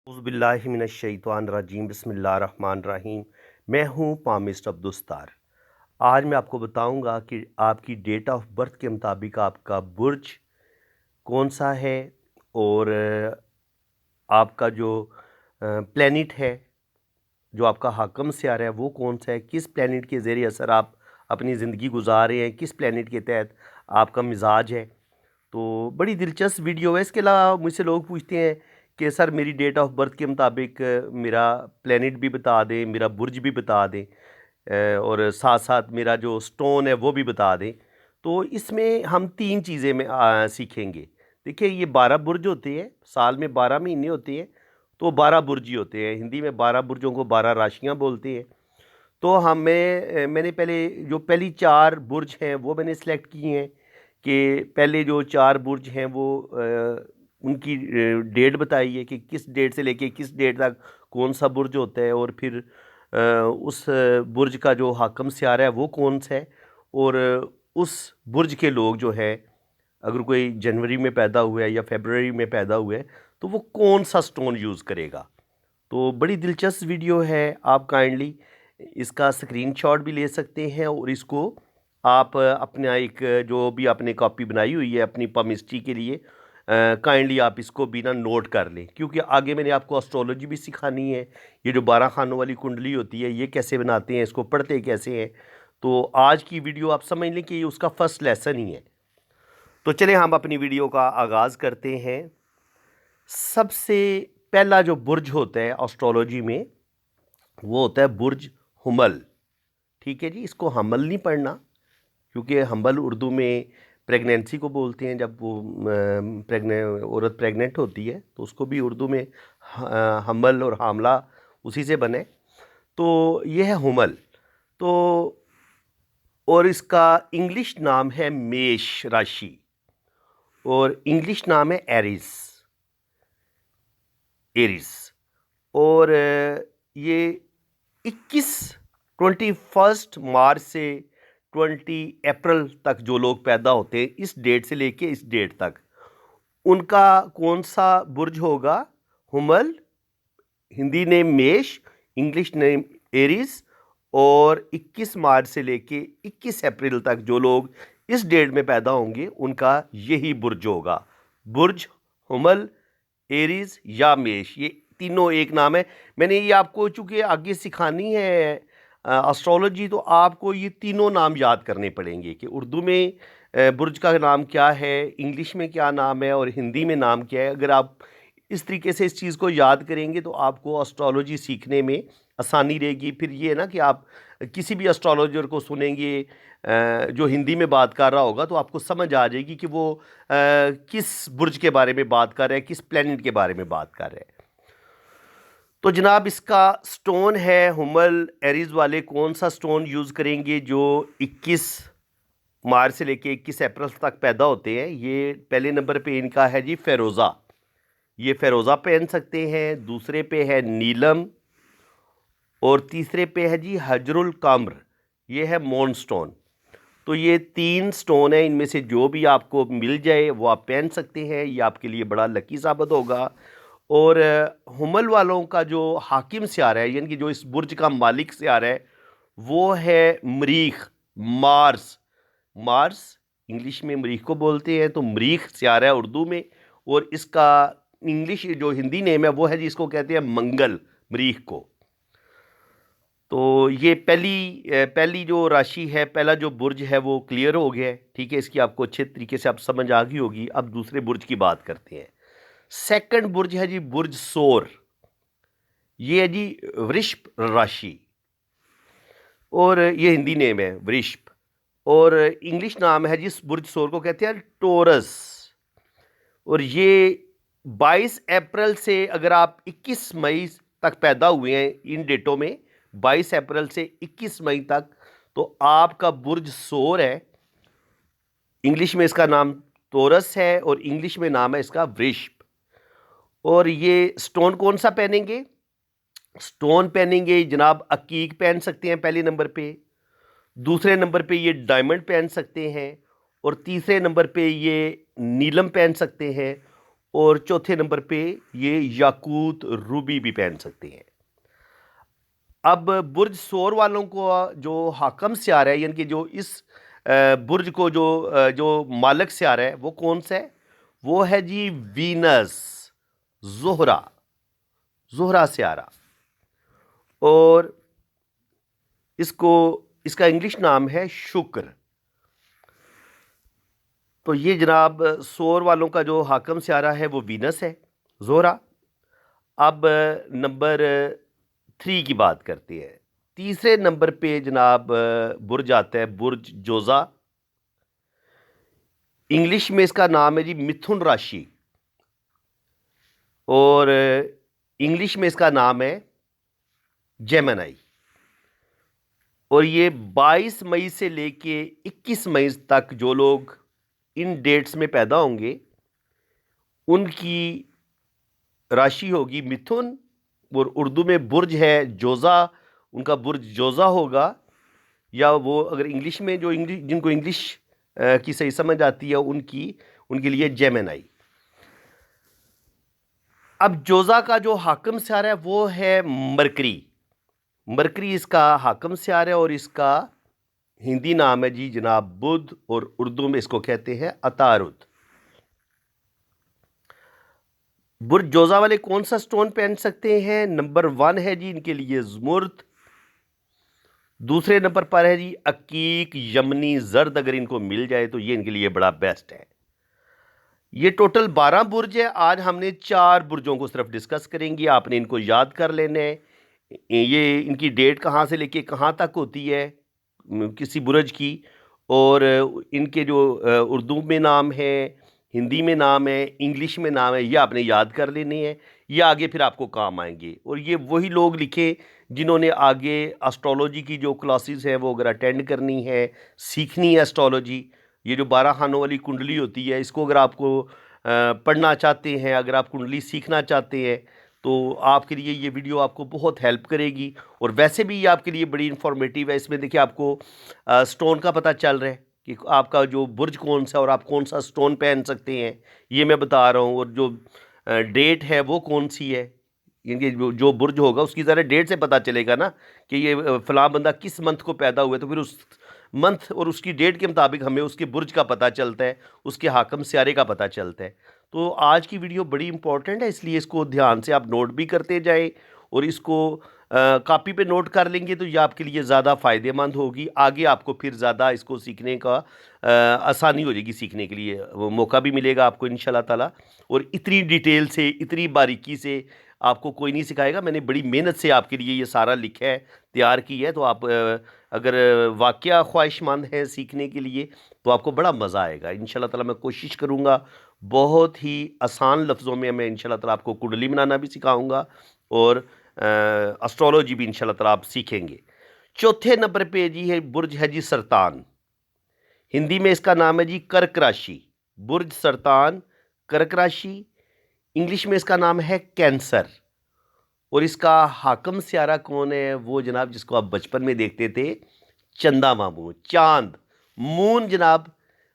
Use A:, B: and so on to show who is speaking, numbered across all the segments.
A: औज़ुबिल्लाहिमिनश्शैतानिर्रजीम बिस्मिल्लाहिर्रहमानिर्रहीम। मैं हूँ पामिस्ट अब्दुस्तार। आज मैं आपको बताऊंगा कि आपकी डेट ऑफ बर्थ के मुताबिक आपका बुर्ज कौन सा है और आपका जो प्लैनेट है, जो आपका हाकम सियारा है, वो कौन सा है, किस प्लैनेट के ज़रिए असर आप अपनी ज़िंदगी गुजार रहे हैं, किस प्लैनेट के तहत आपका मिजाज है। तो बड़ी दिलचस्प वीडियो है। इसके अलावा मुझसे लोग पूछते हैं कि सर मेरी डेट ऑफ बर्थ के मुताबिक मेरा प्लैनेट भी बता दें, मेरा बुर्ज भी बता दें, और साथ साथ मेरा जो स्टोन है वो भी बता दें। तो इसमें हम तीन चीज़ें में सीखेंगे। देखिए, ये 12 बुर्ज होते हैं, साल में 12 महीने होते हैं, तो 12 बुर्ज ही होते हैं। हिंदी में 12 बुर्जों को 12 राशियाँ बोलते हैं। तो मैंने पहले जो पहली 4 बुर्ज हैं वो मैंने सेलेक्ट किए हैं कि पहले जो 4 बुर्ज हैं वो उनकी डेट बताई है कि किस डेट से लेके किस डेट तक कौन सा बुर्ज होता है, और फिर उस बुर्ज का जो हाकम सियारा है वो कौन सा है, और उस बुर्ज के लोग जो है, अगर कोई जनवरी में पैदा हुआ है या फरवरी में पैदा हुआ है, तो वो कौन सा स्टोन यूज़ करेगा। तो बड़ी दिलचस्प वीडियो है। आप काइंडली इसका स्क्रीनशॉट भी ले सकते हैं और इसको आप अपना एक जो भी आपने कॉपी बनाई हुई है अपनी पमिस्ट्री के लिए, काइंडली आप इसको भी ना नोट कर लें, क्योंकि आगे मैंने आपको एस्ट्रोलॉजी भी सिखानी है। ये जो 12 खानों वाली कुंडली होती है, ये कैसे बनाते हैं, इसको पढ़ते कैसे हैं। तो आज की वीडियो आप समझ लें कि ये उसका फर्स्ट लेसन ही है। तो चलें हम अपनी वीडियो का आगाज़ करते हैं। सबसे पहला जो बुर्ज होता है एस्ट्रोलॉजी में, वो होता है बुर्ज हुमल। ठीक है जी, इसको हमल नहीं पढ़ना, क्योंकि हमल उर्दू में प्रेगनेंसी को बोलते हैं। जब वो औरत प्रेग्नेंट होती है तो उसको भी उर्दू में हमल और हामला उसी से बने। तो ये है हुमल। तो और इसका इंग्लिश नाम है मेष राशि, और इंग्लिश नाम है एरिस। और ये 21 मार्च से 20 अप्रैल तक जो लोग पैदा होते हैं, इस डेट से लेके इस डेट तक, उनका कौन सा बुर्ज होगा। हुमल, हिंदी नेम मेष, इंग्लिश नेम एरिस। और 21 मार्च से लेके 21 अप्रैल तक जो लोग इस डेट में पैदा होंगे, उनका यही बुर्ज होगा। बुर्ज हुमल, एरीज या मेष, ये तीनों एक नाम है। मैंने ये आपको चूंकि आगे सिखानी है एस्ट्रोलॉजी, तो आपको ये तीनों नाम याद करने पड़ेंगे कि उर्दू में बुर्ज का नाम क्या है, इंग्लिश में क्या नाम है और हिंदी में नाम क्या है। अगर आप इस तरीके से इस चीज़ को याद करेंगे तो आपको एस्ट्रोलॉजी सीखने में आसानी रहेगी। फिर ये है ना कि आप किसी भी एस्ट्रोलॉजर को सुनेंगे जो हिंदी में बात कर रहा होगा, तो आपको समझ आ जाएगी कि वो किस बुर्ज के बारे में बात कर रहे हैं, किस प्लेनेट के बारे में बात कर रहे हैं। तो जनाब, इसका स्टोन है हुमल एरीज वाले कौन सा स्टोन यूज़ करेंगे जो 21 मार्च से लेके 21 अप्रैल तक पैदा होते हैं। ये पहले नंबर पे इनका है जी फ़िरोज़ा। ये फ़िरोज़ा पहन सकते हैं, दूसरे पे है नीलम, और तीसरे पे है जी हजरुल कम्र, ये है मोन स्टोन। तो ये 3 स्टोन है, इनमें से जो भी आपको मिल जाए वो आप पहन सकते हैं। ये आपके लिए बड़ा लकी साबित होगा। और हुमल वालों का जो हाकिम सियारा है, यानी कि जो इस बुर्ज का मालिक सियारा है, वो है मरीख, मार्स। मार्स इंग्लिश में मरीख को बोलते हैं, तो मरीख सियारा है उर्दू में। और इसका इंग्लिश जो हिंदी नेम है वो है जी, इसको कहते हैं मंगल, मरीख को। तो ये पहली जो राशि है, पहला जो बुर्ज है वो क्लियर हो गया है। ठीक है, इसकी आपको अच्छे तरीके से आप समझ आ गई होगी। अब दूसरे बुर्ज की बात करते हैं। सेकंड बुर्ज है जी बुर्ज सोर। ये है जी वृषभ राशि, और ये हिंदी नेम है वृषभ, और इंग्लिश नाम है जी इस बुर्ज सोर को कहते हैं टोरस। और ये 22 अप्रैल से, अगर आप 21 मई तक पैदा हुए हैं इन डेटों में, 22 अप्रैल से 21 मई तक, तो आपका बुर्ज सोर है। इंग्लिश में इसका नाम टोरस है और इंग्लिश में नाम है इसका वृषभ। और ये स्टोन कौन सा पहनेंगे। स्टोन पहनेंगे जनाब, अकीक पहन सकते हैं पहले नंबर पे, दूसरे नंबर पे ये डायमंड पहन सकते हैं, और तीसरे नंबर पे ये नीलम पहन सकते हैं, और चौथे नंबर पे ये याकूत रूबी भी पहन सकते हैं। अब बुर्ज सौर वालों को जो हाकम सियारा है, यानी कि जो इस बुर्ज को जो मालिक सियारा है वो कौन सा है? वो है जी वीनस, ज़ोहरा, ज़ोहरा सियारा। और इसको इसका इंग्लिश नाम है शुक्र। तो ये जनाब सौर वालों का जो हाकम सियारा है वो वीनस है, ज़ोहरा। अब नंबर 3 की बात करते हैं। तीसरे नंबर पे जनाब बुर्ज आता है बुर्ज जोज़ा। इंग्लिश में इसका नाम है जी मिथुन राशि, और इंग्लिश में इसका नाम है जेमिनी। और ये 22 मई से लेके 21 मई तक जो लोग इन डेट्स में पैदा होंगे उनकी राशि होगी मिथुन, और उर्दू में बुर्ज है जोज़ा, उनका बुर्ज जोज़ा होगा। या वो अगर इंग्लिश में जो जिनको इंग्लिश की सही समझ आती है उनके लिए जेमिनी। अब जोज़ा का जो हाकम सियारा है वो है मरकरी। मरकरी इसका हाकम सियारा है और इसका हिंदी नाम है जी जनाब बुध, और उर्दू में इसको कहते हैं अतारुद। बुर्ज जोज़ा वाले कौन सा स्टोन पहन सकते हैं? नंबर 1 है जी इनके लिए ज़मुर्द। दूसरे नंबर पर है जी अकीक, यमनी, जर्द। अगर इनको मिल जाए तो ये इनके लिए बड़ा बेस्ट है। ये टोटल 12 बुर्ज है। आज हमने 4 बुर्जों को सिर्फ डिस्कस करेंगे, आपने इनको याद कर लेना है। ये इनकी डेट कहाँ से लेके कहाँ तक होती है किसी बुर्ज की, और इनके जो उर्दू में नाम है, हिंदी में नाम है, इंग्लिश में नाम है, ये आपने याद कर लेने हैं। ये आगे फिर आपको काम आएंगे। और ये वही लोग लिखे जिन्होंने आगे एस्ट्रोलॉजी की जो क्लासेस हैं वो अगर अटेंड करनी है, सीखनी है एस्ट्रोलॉजी। ये जो 12 खानों वाली कुंडली होती है, इसको अगर आपको पढ़ना चाहते हैं, अगर आप कुंडली सीखना चाहते हैं, तो आपके लिए ये वीडियो आपको बहुत हेल्प करेगी। और वैसे भी ये आपके लिए बड़ी इंफॉर्मेटिव है। इसमें देखिए आपको स्टोन का पता चल रहा है कि आपका जो बुर्ज कौन सा और आप कौन सा स्टोन पहन सकते हैं, ये मैं बता रहा हूँ। और जो डेट है वो कौन सी है, यानी जो बुर्ज होगा उसकी ज़रा डेट से पता चलेगा ना कि ये फ़लाँ बंदा किस मंथ को पैदा हुआ है, तो फिर उस मंथ और उसकी डेट के मुताबिक हमें उसके बुर्ज का पता चलता है, उसके हाकम सियारे का पता चलता है। तो आज की वीडियो बड़ी इंपॉर्टेंट है, इसलिए इसको ध्यान से आप नोट भी करते जाएं, और इसको कॉपी पे नोट कर लेंगे तो ये आपके लिए ज़्यादा फ़ायदेमंद होगी। आगे आपको फिर ज़्यादा इसको सीखने का आसानी हो जाएगी, सीखने के लिए वो मौका भी मिलेगा आपको इंशाल्लाह ताला। और इतनी डिटेल से, इतनी बारीकी से आपको कोई नहीं सिखाएगा। मैंने बड़ी मेहनत से आपके लिए ये सारा लिखा है, तैयार की है। तो आप अगर वाकया ख्वाहिशमंद हैं सीखने के लिए तो आपको बड़ा मज़ा आएगा इंशाल्लाह ताला। मैं कोशिश करूँगा बहुत ही आसान लफ्ज़ों में मैं इंशाल्लाह ताला आपको कुंडली बनाना भी सिखाऊंगा, और एस्ट्रोलॉजी भी इंशाल्लाह ताला आप सीखेंगे। चौथे नंबर पे जी है बुर्ज है जी सरतान। हिंदी में इसका नाम है जी कर्क राशि। बुर्ज सरतान, कर्क राशि। इंग्लिश में इसका नाम है कैंसर। और इसका हाकम सियारा कौन है? वो जनाब जिसको आप बचपन में देखते थे, चंदा मामू, चांद, मून। जनाब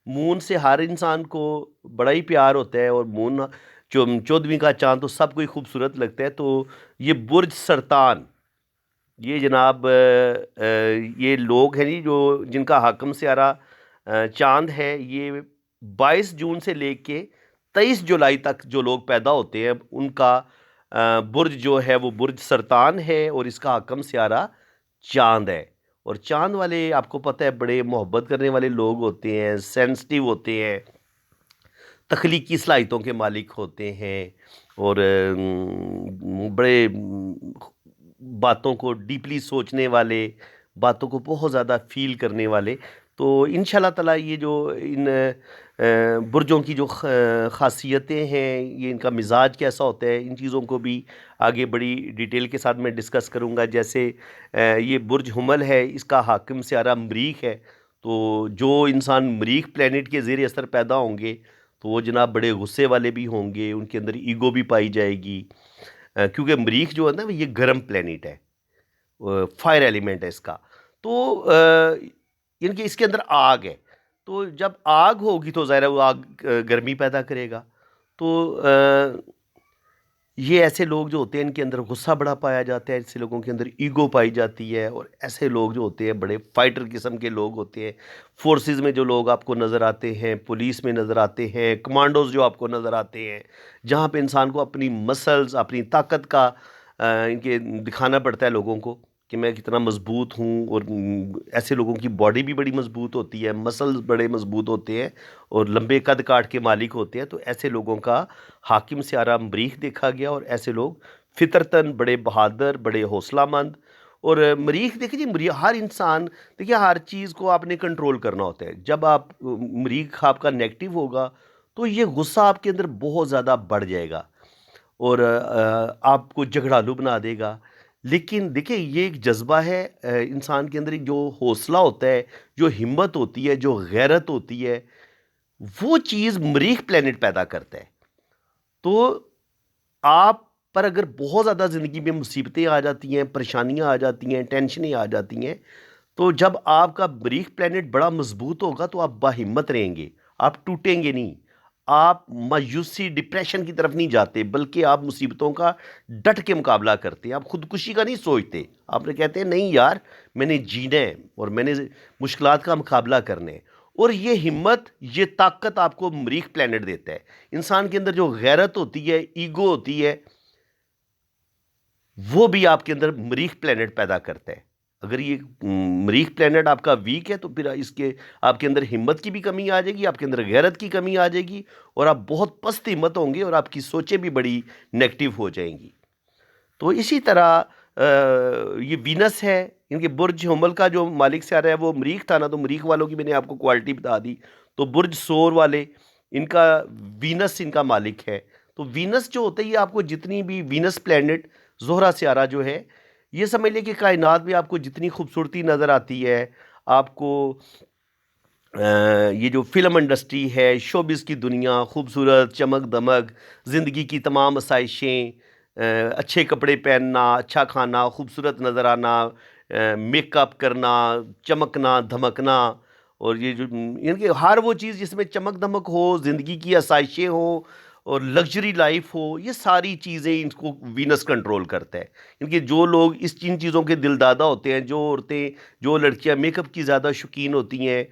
A: मून से हर इंसान को बड़ा ही प्यार होता है, और मून 14वीं का चांद तो सबको ही खूबसूरत लगता है। तो ये बुर्ज सरतान, ये जनाब ये लोग हैं जी जो जिनका हाकम सियारा चांद है। ये 22 जून से लेके 23 जुलाई तक जो लोग पैदा होते हैं उनका बुर्ज जो है वो बुर्ज सरतान है, और इसका हाकम सियारा चांद है। और चांद वाले आपको पता है बड़े मोहब्बत करने वाले लोग होते हैं, सेंसिटिव होते हैं, तख्लीकी सलाहियतों के मालिक होते हैं, और बड़े बातों को डीपली सोचने वाले, बातों को बहुत ज़्यादा फ़ील करने वाले। तो इंशाल्लाह ताला ये जो इन बुर्जों की जो ख़ासियतें हैं, ये इनका मिजाज कैसा होता है, इन चीज़ों को भी आगे बड़ी डिटेल के साथ मैं डिस्कस करूँगा। जैसे ये बुर्ज हुमल है, इसका हाकिम सियारा मरीख है। तो जो इंसान मरीख प्लैनेट के ज़ेर असर पैदा होंगे तो वो जनाब बड़े गुस्से वाले भी होंगे, उनके अंदर ईगो भी पाई जाएगी। क्योंकि मरीख जो है ना ये गर्म प्लैनेट है, फायर एलिमेंट है इसका। तो यानी कि इसके अंदर आग है। तो जब आग होगी तो ज़ाहिर है वो आग गर्मी पैदा करेगा। तो ये ऐसे लोग जो होते हैं इनके अंदर गुस्सा बड़ा पाया जाता है, ऐसे लोगों के अंदर ईगो पाई जाती है, और ऐसे लोग जो होते हैं बड़े फाइटर किस्म के लोग होते हैं। फोर्सेस में जो लोग आपको नज़र आते हैं, पुलिस में नज़र आते हैं, कमांडोज जो आपको नज़र आते हैं, जहाँ पे इंसान को अपनी मसल्स, अपनी ताकत का इनके दिखाना पड़ता है लोगों को कि मैं कितना मजबूत हूँ। और ऐसे लोगों की बॉडी भी बड़ी मजबूत होती है, मसल्स बड़े मजबूत होते हैं और लंबे कद काट के मालिक होते हैं। तो ऐसे लोगों का हाकिम स्यारा मरीख देखा गया, और ऐसे लोग फितरतन बड़े बहादुर, बड़े हौसलामंद। और मरीख देखिए जी, हर इंसान, देखिए हर चीज़ को आपने कंट्रोल करना होता है। जब आप मरीख आपका नेगेटिव होगा तो ये गुस्सा आपके अंदर बहुत ज़्यादा बढ़ जाएगा और आपको झगड़ालू बना देगा। लेकिन देखिए ये एक जज्बा है, इंसान के अंदर एक जो हौसला होता है, जो हिम्मत होती है, जो गैरत होती है, वो चीज़ मरीख प्लेनेट पैदा करता है। तो आप पर अगर बहुत ज़्यादा ज़िंदगी में मुसीबतें आ जाती हैं, परेशानियां आ जाती हैं, टेंशनें आ जाती हैं, तो जब आपका मरीख प्लेनेट बड़ा मजबूत होगा तो आप बाहिम्मत रहेंगे, आप टूटेंगे नहीं, आप मायूसी, डिप्रेशन की तरफ नहीं जाते, बल्कि आप मुसीबतों का डट के मुकाबला करते हैं। आप खुदकुशी का नहीं सोचते, आपने कहते हैं नहीं यार, मैंने जीना है और मैंने मुश्किलात का मुकाबला करना है। और ये हिम्मत, ये ताकत आपको मरीख प्लेनेट देता है। इंसान के अंदर जो गैरत होती है, ईगो होती है, वो भी आपके अंदर मरीख प्लेनेट पैदा करता है। अगर ये मरीख प्लेनेट आपका वीक है तो फिर इसके आपके अंदर हिम्मत की भी कमी आ जाएगी, आपके अंदर गैरत की कमी आ जाएगी, और आप बहुत पस्त हिम्मत होंगे और आपकी सोचें भी बड़ी नेगेटिव हो जाएंगी। तो इसी तरह ये वीनस है, इनके बुर्ज हुमल का जो मालिक से आ रहा है वो मरीख था ना, तो मरीख वालों की मैंने आपको क्वालिटी बता दी। तो बुर्ज सोर वाले, इनका वीनस इनका मालिक है। तो वीनस जो होता है, ये आपको जितनी भी वीनस प्लैनेट, जोहरा सियारा जो है, ये समझ लिया कि कायनात में आपको जितनी खूबसूरती नज़र आती है, आपको ये जो फिल्म इंडस्ट्री है, शोबिस की दुनिया, खूबसूरत चमक दमक, ज़िंदगी की तमाम आसाइशें, अच्छे कपड़े पहनना, अच्छा खाना, खूबसूरत नज़र आना, मेकअप करना, चमकना धमकना, और ये जो इनके हर वो चीज़ जिसमें चमक दमक हो, ज़िंदगी की आसाइशें हो और लग्जरी लाइफ हो, ये सारी चीज़ें इनको वीनस कंट्रोल करता है। इनके जो लोग इन चीज़ों के दिलदादा होते हैं, जो औरतें, जो लड़कियां मेकअप की ज़्यादा शौकीन होती हैं,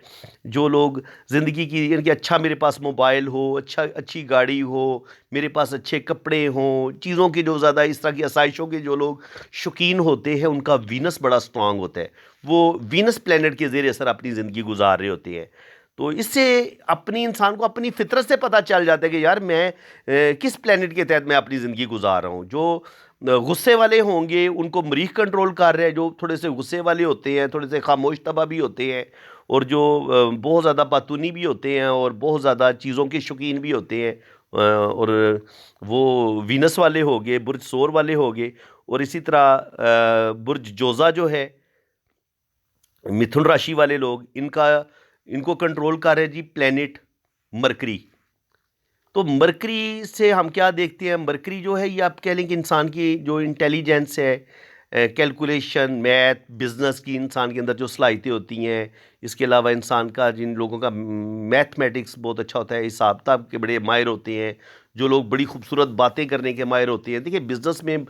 A: जो लोग ज़िंदगी की, इनके अच्छा मेरे पास मोबाइल हो, अच्छी गाड़ी हो, मेरे पास अच्छे कपड़े हों, चीज़ों के जो ज़्यादा इस तरह की आसाइशों के जो लोग शौकीन होते हैं, उनका वीनस बड़ा स्ट्रांग होता है। वो वीनस प्लैनेट के ज़ेर असर अपनी ज़िंदगी गुजार रहे होते हैं। तो इससे अपनी इंसान को अपनी फितरत से पता चल जाता है कि यार मैं किस प्लैनेट के तहत मैं अपनी ज़िंदगी गुजार रहा हूँ। जो गुस्से वाले होंगे उनको मरीख कंट्रोल कर रहे हैं, जो थोड़े से गुस्से वाले होते हैं, थोड़े से खामोश तबा भी होते हैं, और जो बहुत ज़्यादा बातूनी भी होते हैं और बहुत ज़्यादा चीज़ों के शौकीन भी होते हैं, और वो वीनस वाले हो गए, बुर्ज सोर वाले हो गए। और इसी तरह बुर्ज जोज़ा जो है, मिथुन राशि वाले लोग, इनका इनको कंट्रोल कर रहे हैं जी प्लेनेट मरकरी। तो मरकरी से हम क्या देखते हैं, मरकरी जो है ये आप कह लें कि इंसान की जो इंटेलिजेंस है, कैलकुलेशन, मैथ, बिजनेस की इंसान के अंदर जो सलाहियतें होती हैं, इसके अलावा इंसान का, जिन लोगों का मैथमेटिक्स बहुत अच्छा होता है, हिसाब किताब के बड़े माहिर होते हैं, जो लोग बड़ी खूबसूरत बातें करने के माहिर होते हैं। देखिए बिजनेस में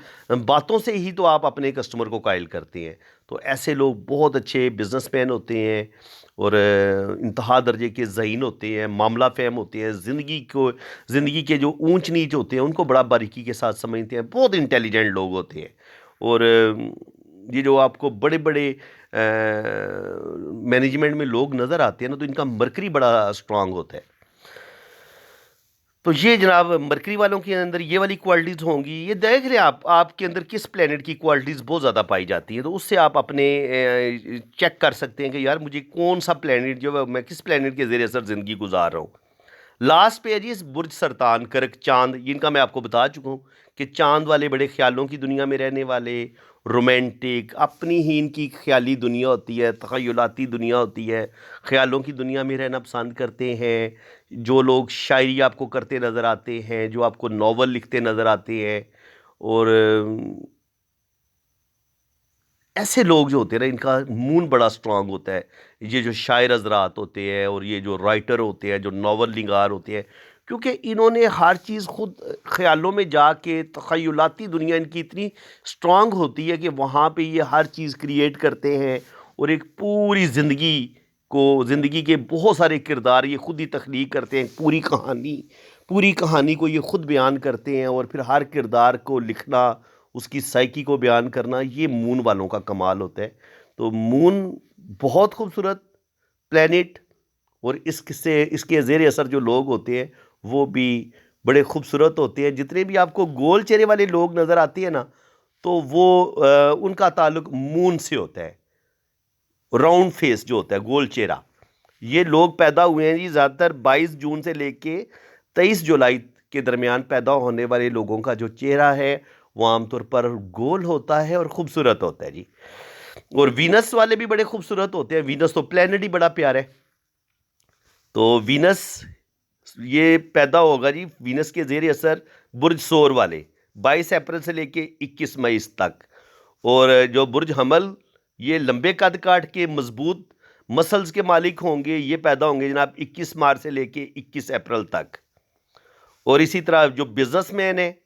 A: बातों से ही तो आप अपने कस्टमर को कायल करते हैं। तो ऐसे लोग बहुत अच्छे बिजनेसमैन होते हैं और इंतहा दर्जे के ज़हीन होते हैं, मामला फ़हम होते हैं, ज़िंदगी के जो ऊंच नीच होते हैं उनको बड़ा बारीकी के साथ समझते हैं, बहुत इंटेलिजेंट लोग होते हैं। और ये जो आपको बड़े बड़े मैनेजमेंट में लोग नज़र आते हैं ना, तो इनका मरकरी बड़ा स्ट्रांग होता है। तो ये जनाब मरकरी वालों के अंदर ये वाली क्वालिटीज़ होंगी। ये देख रहे हैं आप, आपके अंदर किस प्लेनेट की क्वालिटीज़ बहुत ज़्यादा पाई जाती हैं, तो उससे आप अपने चेक कर सकते हैं कि यार मुझे कौन सा प्लेनेट जो है, मैं किस प्लेनेट के ज़रिए असर ज़िंदगी गुजार रहा हूँ। लास्ट पे है जी इस बुर्ज सरतान करक चांद, इनका मैं आपको बता चुका हूँ कि चांद वाले बड़े ख्यालों की दुनिया में रहने वाले, रोमांटिक, अपनी ही इनकी ख्याली दुनिया होती है, तख़य्युलाती दुनिया होती है, ख़्यालों की दुनिया में रहना पसंद करते हैं। जो लोग शायरी आपको करते नज़र आते हैं, जो आपको नावल लिखते नज़र आते हैं, और ऐसे लोग जो होते हैं ना, इनका मून बड़ा स्ट्रांग होता है। ये जो शायर हजरात होते हैं और ये जो राइटर होते हैं, जो नावल निगार होते हैं, क्योंकि इन्होंने हर चीज़ खुद ख़्यालों में जाके तख़य्युलाती दुनिया इनकी इतनी स्ट्रांग होती है कि वहाँ पे ये हर चीज़ क्रिएट करते हैं और एक पूरी ज़िंदगी के बहुत सारे किरदार ये खुद ही तख्लीक करते हैं। पूरी कहानी को ये खुद बयान करते हैं और फिर हर किरदार को लिखना, उसकी साइकी को बयान करना, ये मून वालों का कमाल होता है। तो मून बहुत खूबसूरत प्लैनेट और इसके ज़ेर असर जो लोग होते हैं वो भी बड़े खूबसूरत होते हैं। जितने भी आपको गोल चेहरे वाले लोग नज़र आते हैं ना, तो वो उनका ताल्लुक मून से होता है। राउंड फेस जो होता है, गोल चेहरा, ये लोग पैदा हुए हैं जी ज़्यादातर 22 जून से लेके 23 जुलाई के दरमियान पैदा होने वाले लोगों का जो चेहरा है वो आमतौर पर गोल होता है और ख़ूबसूरत होता है जी। और वीनस वाले भी बड़े खूबसूरत होते हैं। वीनस तो प्लेनेट ही बड़ा प्यारा है। तो वीनस ये पैदा होगा जी, वीनस के ज़ेर असर बुर्ज सोर वाले 22 अप्रैल से लेके 21 मई तक। और जो बुर्ज हमल, ये लंबे कद काट के मजबूत मसल्स के मालिक होंगे, ये पैदा होंगे जनाब 21 मार्च से लेके 21 अप्रैल तक। और इसी तरह जो बिजनेसमैन है,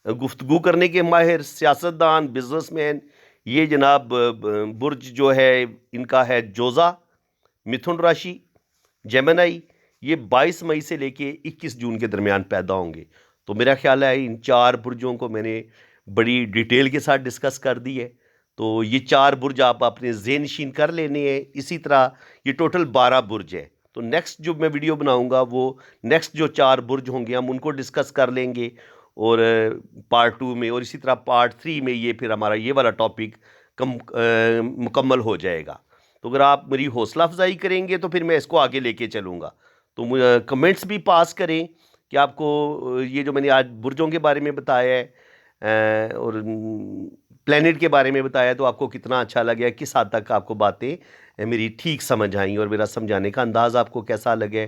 A: गुफ्तगू करने के माहिर, सियासतदान, बिजनेसमैन, ये जनाब बुर्ज जो है इनका है जोज़ा, मिथुन राशि, जेमिनी, ये 22 मई से लेके 21 जून के दरमियान पैदा होंगे। तो मेरा ख्याल है इन 4 बुर्जों को मैंने बड़ी डिटेल के साथ डिस्कस कर दी है। तो ये 4 बुर्ज आप अपने ज़हन नशीन कर लेने हैं। इसी तरह ये टोटल 12 बुर्ज है। तो नेक्स्ट जो मैं वीडियो बनाऊंगा वो नेक्स्ट जो 4 बुर्ज होंगे हम उनको डिस्कस कर लेंगे और पार्ट 2 में, और इसी तरह पार्ट 3 में ये फिर हमारा ये वाला टॉपिक मुकम्मल हो जाएगा। तो अगर आप मेरी हौसला अफजाई करेंगे तो फिर मैं इसको आगे लेके चलूँगा। तो मुझे कमेंट्स भी पास करें कि आपको ये जो मैंने आज बुर्जों के बारे में बताया है और प्लेनेट के बारे में बताया, तो आपको कितना अच्छा लगे, किस हद तक आपको बातें मेरी ठीक समझ आई और मेरा समझाने का अंदाज़ आपको कैसा लगे,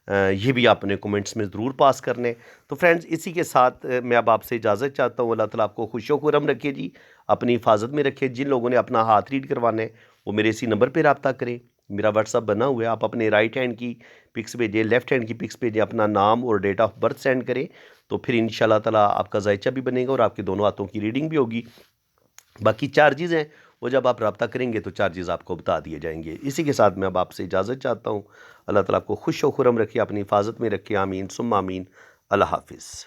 A: ये भी आपने कमेंट्स में ज़रूर पास करने। तो फ्रेंड्स, इसी के साथ मैं अब आपसे इजाज़त चाहता हूँ। अल्लाह ताला आपको खुशो खुरम रखे जी, अपनी हिफाजत में रखे। जिन लोगों ने अपना हाथ रीड करवाना है वो मेरे इसी नंबर पर रब्ता करें। मेरा व्हाट्सअप बना हुआ है, आप अपने राइट हैंड की पिक्स भेजें, लेफ़्ट हैंड की पिक्स भेजें, अपना नाम और डेट ऑफ बर्थ सेंड करें। तो फिर इंशाल्लाह ताला आपका जायचा भी बनेगा और आपके दोनों हाथों की रीडिंग भी होगी। बाकी चार्जेज़ हैं वो जब आप रब्ता करेंगे तो चार्जेज़ आपको बता दिए जाएंगे। इसी के साथ मैं अब आपसे इजाज़त चाहता हूँ। अल्लाह ताला आपको खुश व खुरम रखे, अपनी हिफाजत में रखे। आमीन सुम्मा आमीन। अल्लाह हाफ़िज़।